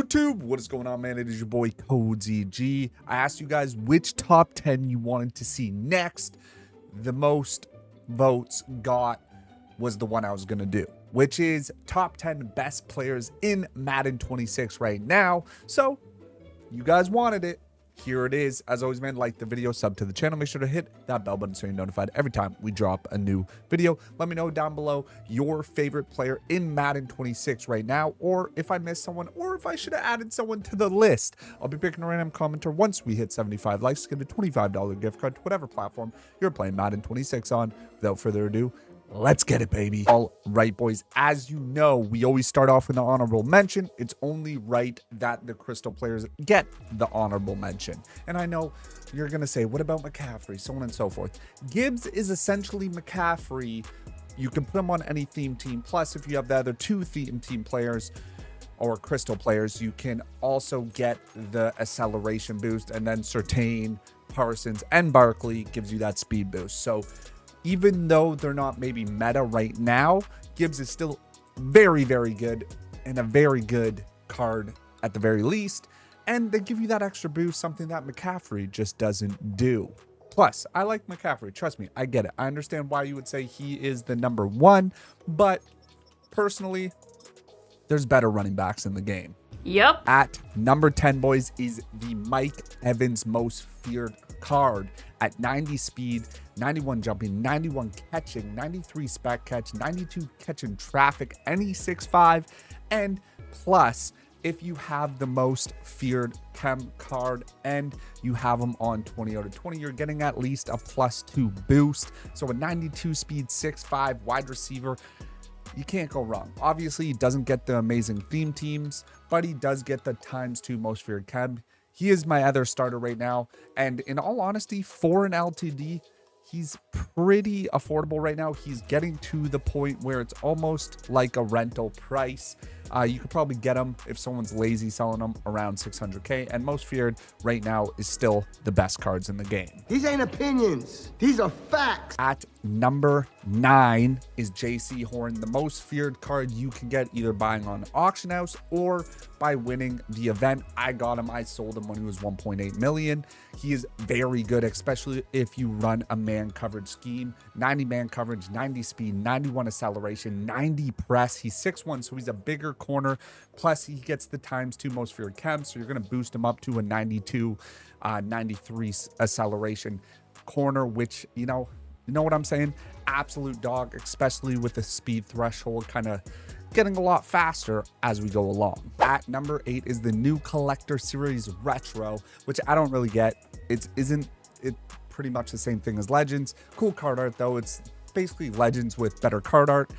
YouTube, what is going on, man? It is your boy CodeZG. I asked you guys which top 10 you wanted to see next. The most votes got was the one I was gonna do, which is top 10 best players in Madden 26 right now. So you guys wanted it. Here it is. As always, man, like the video, sub to the channel. Make sure to hit that bell button so you're notified every time we drop a new video. Let me know down below your favorite player in Madden 26 right now, or if I missed someone, or if I should have added someone to the list. I'll be picking a random commenter once we hit 75 likes. Get a $25 gift card to whatever platform you're playing Madden 26 on. Without further ado, let's get it, baby. All right, boys. As you know, we always start off with an honorable mention. It's only right that the Crystal players get the honorable mention. And I know you're going to say, what about McCaffrey? So on and so forth. Gibbs is essentially McCaffrey. You can put him on any theme team. Plus, if you have the other two theme team players or Crystal players, you can also get the acceleration boost. And then Surtain, Parsons, and Barkley gives you that speed boost. So even though they're not maybe meta right now, Gibbs is still very, very good and a very good card at the very least. And they give you that extra boost, something that McCaffrey just doesn't do. Plus, I like McCaffrey. Trust me, I get it. I understand why you would say he is the number one, but personally, there's better running backs in the game. Yep. At number 10, boys, is the Mike Evans most feared card at 90 speed, 91 jumping, 91 catching, 93 spec catch, 92 catching traffic, any 6'5", and plus, if you have the most feared chem card and you have them on 20 out of 20, you're getting at least a +2 boost. So a 92 speed, 6'5" wide receiver, you can't go wrong. Obviously, he doesn't get the amazing theme teams, but he does get the ×2 most feared chem. He is my other starter right now. And in all honesty, for an LTD, he's pretty affordable right now. He's getting to the point where it's almost like a rental price. You could probably get him if someone's lazy selling them around 600K. And most feared right now is still the best cards in the game. These ain't opinions. These are facts. At number 9 is Jaycee Horn, the most feared card you can get either buying on auction house or by winning the event. I got him. I sold him when he was 1.8 million. He is very good, especially if you run a man coverage scheme. 90 man coverage, 90 speed, 91 acceleration, 90 press. He's 6'1", so he's a bigger corner. Plus, he gets the ×2 most feared chem, so you're going to boost him up to a 92, 93 acceleration corner, which, you know what I'm saying? Absolute dog, especially with the speed threshold kind of getting a lot faster as we go along. At number 8 is the new Collector Series Retro, which I don't really get. Isn't it pretty much the same thing as Legends? Cool card art though. It's basically Legends with better card art.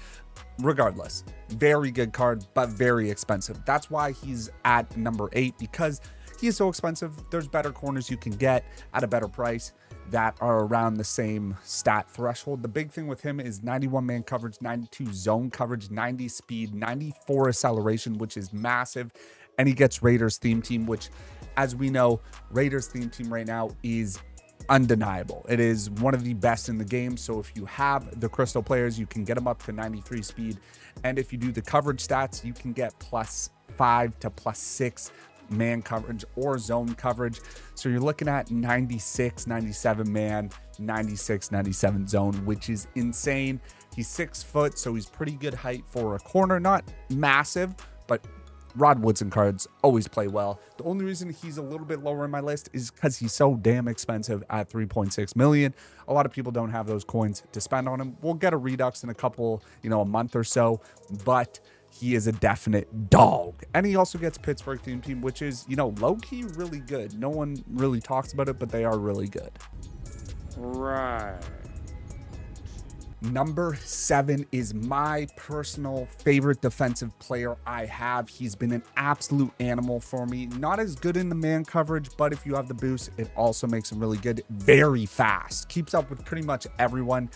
Regardless, very good card, but very expensive. That's why he's at number 8, because he is so expensive. There's better corners you can get at a better price that are around the same stat threshold. The big thing with him is 91 man coverage, 92 zone coverage, 90 speed, 94 acceleration, which is massive. And he gets Raiders theme team, which, as we know, Raiders theme team right now is undeniable. It is one of the best in the game. So if you have the Crystal players, you can get them up to 93 speed. And if you do the coverage stats, you can get +5 to +6 man coverage or zone coverage. So you're looking at 96, 97 man, 96, 97 zone, which is insane. He's 6 foot, so he's pretty good height for a corner. Not massive, but Rod Woodson cards always play well. The only reason he's a little bit lower in my list is because he's so damn expensive at 3.6 million. A lot of people don't have those coins to spend on him. We'll get a redux in a couple, a month or so, but he is a definite dog. And he also gets Pittsburgh theme team, which is, low-key really good. No one really talks about it, but they are really good. Right. Number 7 is my personal favorite defensive player I have. He's been an absolute animal for me. Not as good in the man coverage, but if you have the boost, it also makes him really good. Very fast. Keeps up with pretty much everyone.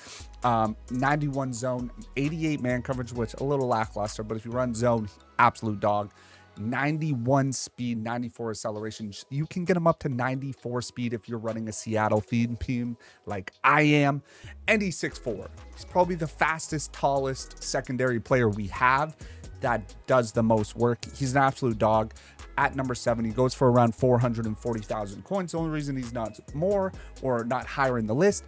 91 zone, 88 man coverage, which a little lackluster, but if you run zone, absolute dog. 91 speed, 94 acceleration. You can get him up to 94 speed if you're running a Seattle theme team like I am. And he's 6'4". He's probably the fastest, tallest secondary player we have that does the most work. He's an absolute dog. At number 7, he goes for around 440,000 coins. The only reason he's not more or not higher in the list,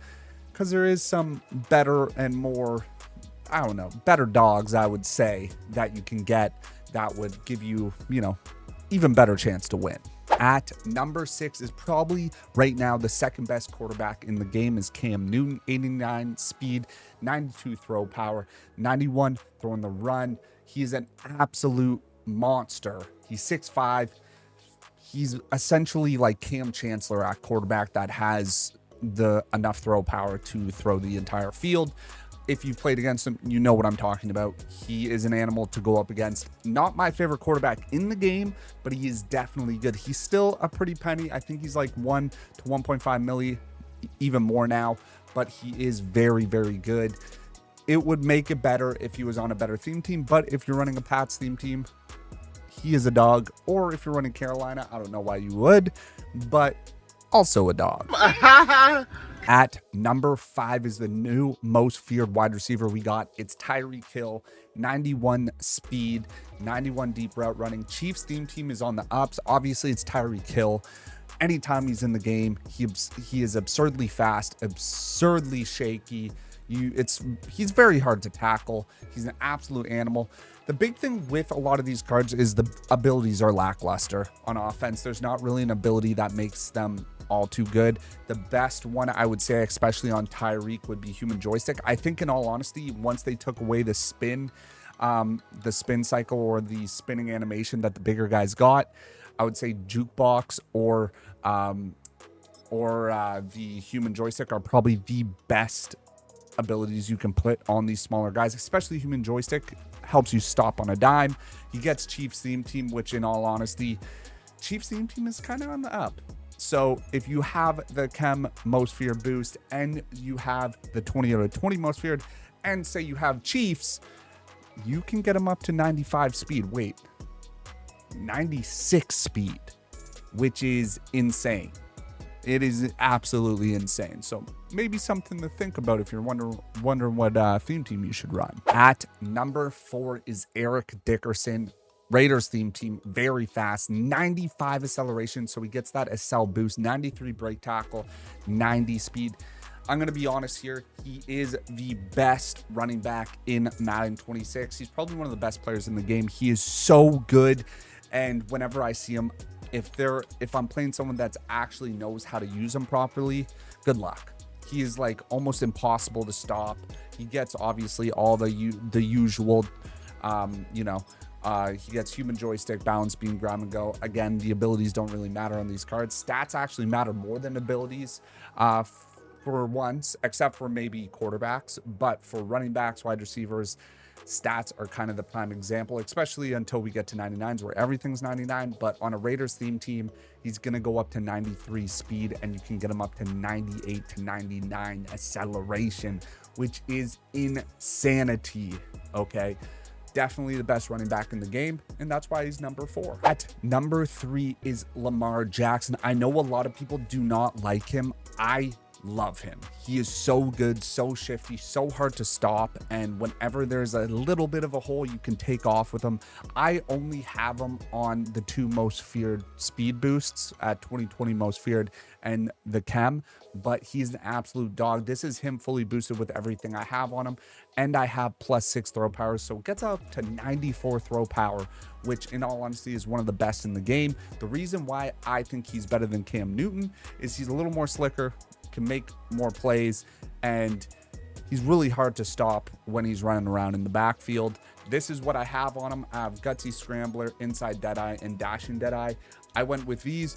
because there is some better and more, I don't know, better dogs, I would say, that you can get that would give you, you know, even better chance to win. At number 6 is probably right now the second best quarterback in the game is Cam Newton. 89 speed, 92 throw power, 91 throwing the run. He's an absolute monster. He's 6'5". He's essentially like Cam Chancellor at quarterback that has the enough throw power to throw the entire field. If you've played against him, you know what I'm talking about. He is an animal to go up against. Not my favorite quarterback in the game, but he is definitely good. He's still a pretty penny. I think he's like 1 to 1.5 milli, even more now, but he is very, very good. It would make it better if he was on a better theme team, but if you're running a Pats theme team, he is a dog. Or if you're running Carolina, I don't know why you would, but also a dog. At number 5 is the new most feared wide receiver we got. It's Tyreek Hill, 91 speed, 91 deep route running. Chiefs theme team is on the ups. Obviously, it's Tyreek Hill. Anytime he's in the game, he is absurdly fast, absurdly shaky. He's very hard to tackle. He's an absolute animal. The big thing with a lot of these cards is the abilities are lackluster on offense. There's not really an ability that makes them all too good. The best one I would say, especially on Tyreek, would be human joystick. I think in all honesty, once they took away the spin cycle or the spinning animation that the bigger guys got, I would say jukebox or the human joystick are probably the best abilities you can put on these smaller guys, especially human joystick. Helps you stop on a dime. He gets Chiefs theme team, which in all honesty, Chiefs theme team is kind of on the up. So if you have the Chem most feared boost and you have the 20 out of 20 most feared, and say you have Chiefs, you can get them up to 95 speed. Wait, 96 speed, which is insane. It is absolutely insane. So maybe something to think about if you're wondering what theme team you should run. At number 4 is Eric Dickerson. Raiders theme team, very fast, 95 acceleration, so he gets that accel boost, 93 break tackle, 90 speed. I'm going to be honest here, he is the best running back in Madden 26. He's probably one of the best players in the game. He is so good, and whenever I see him, if I'm playing someone that actually knows how to use him properly, good luck. He is like almost impossible to stop. He gets obviously all the usual, he gets human joystick, balance beam, grab and go. Again, the abilities don't really matter on these cards. Stats actually matter more than abilities for once, except for maybe quarterbacks. But for running backs, wide receivers, stats are kind of the prime example, especially until we get to 99s where everything's 99. But on a Raiders theme team, he's going to go up to 93 speed, and you can get him up to 98 to 99 acceleration, which is insanity. Okay. Definitely the best running back in the game, and that's why he's number 4. At number 3 is Lamar Jackson. I know a lot of people do not like him. I love him. He is so good, so shifty, so hard to stop, and whenever there's a little bit of a hole, you can take off with him. I only have him on the 2 most feared speed boosts at 2020 most feared and the Chem, but he's an absolute dog. This is him fully boosted with everything I have on him, and I have +6 throw power, so it gets up to 94 throw power, which in all honesty is one of the best in the game. The reason why I think he's better than Cam Newton is he's a little more slicker, can make more plays, and he's really hard to stop when he's running around in the backfield. This is what I have on him. I have Gutsy Scrambler, Inside Deadeye, and Dashing Deadeye. I went with these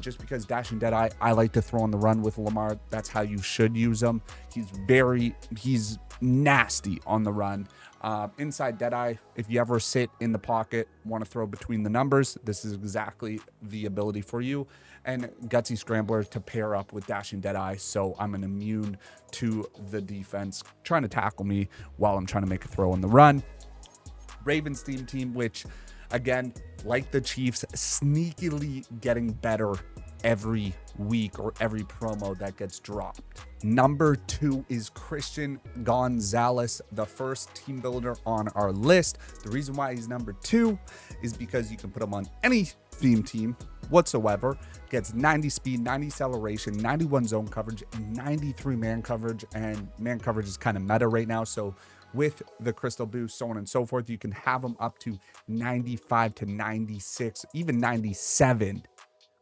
just because Dashing Deadeye, I like to throw on the run with Lamar. That's how you should use him. He's nasty on the run. Inside Deadeye, if you ever sit in the pocket, want to throw between the numbers, this is exactly the ability for you. And Gutsy Scrambler to pair up with Dashing Deadeye, so I'm an immune to the defense trying to tackle me while I'm trying to make a throw on the run. Ravens theme team, which again, like the Chiefs, sneakily getting better every week or every promo that gets dropped. Number 2 is Christian Gonzalez, the first team builder on our list. The reason why he's number 2 is because you can put him on any theme team whatsoever. Gets 90 speed, 90 acceleration, 91 zone coverage, and 93 man coverage. And man coverage is kind of meta right now. So with the crystal boost, so on and so forth, you can have him up to 95 to 96, even 97.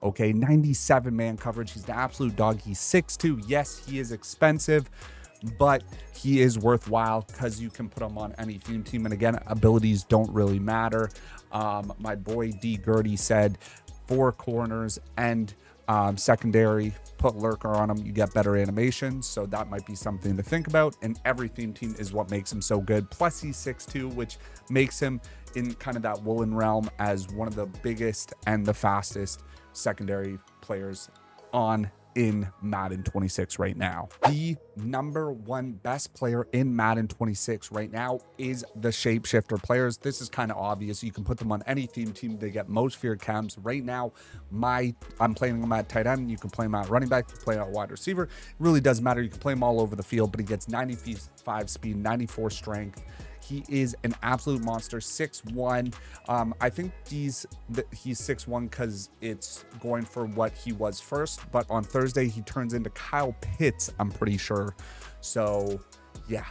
Okay, 97 man coverage. He's the absolute dog. He's 6'2". Yes, he is expensive, but he is worthwhile because you can put him on any theme team. And again, abilities don't really matter. My boy D Gertie said 4 corners and secondary, put lurker on him, you get better animations. So that might be something to think about. And every theme team is what makes him so good. Plus he's 6'2", which makes him in kind of that Woolen realm as one of the biggest and the fastest secondary players on in Madden 26 right now. The number 1 best player in Madden 26 right now is the shapeshifter players. This is kind of obvious. You can put them on any theme team. They get most feared cams right now. I'm playing them at tight end. You can play them at running back. You can play them at wide receiver. It really doesn't matter. You can play them all over the field, but he gets 95 speed, 94 strength. He is an absolute monster, 6'1". I think he's 6'1" because it's going for what he was first. But on Thursday, he turns into Kyle Pitts, I'm pretty sure. So, yeah,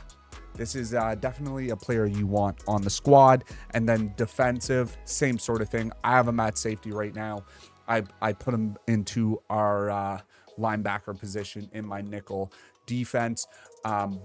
this is definitely a player you want on the squad. And then defensive, same sort of thing. I have him at safety right now. I put him into our linebacker position in my nickel defense,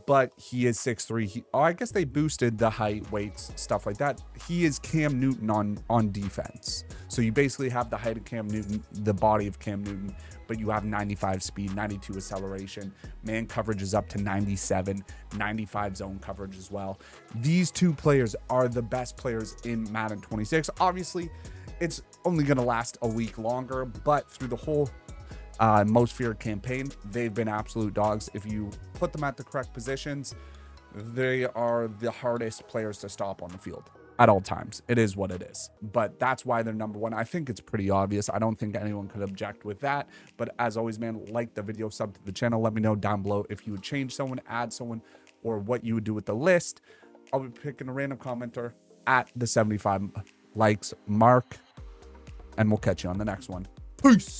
but he is 6'3". I guess they boosted the height, weights, stuff like that. He is Cam Newton on defense. So you basically have the height of Cam Newton, the body of Cam Newton, but you have 95 speed, 92 acceleration. Man coverage is up to 97, 95 zone coverage as well. These 2 players are the best players in Madden 26. Obviously, it's only going to last a week longer, but through the whole most feared campaign, they've been absolute dogs. If you put them at the correct positions, they are the hardest players to stop on the field at all times. It is what it is, but that's why they're number 1. I think it's pretty obvious. I don't think anyone could object with that. But as always, man, like the video, sub to the channel. Let me know down below if you would change someone, add someone, or what you would do with the list. I'll be picking a random commenter at the 75 likes mark, and we'll catch you on the next one. Peace.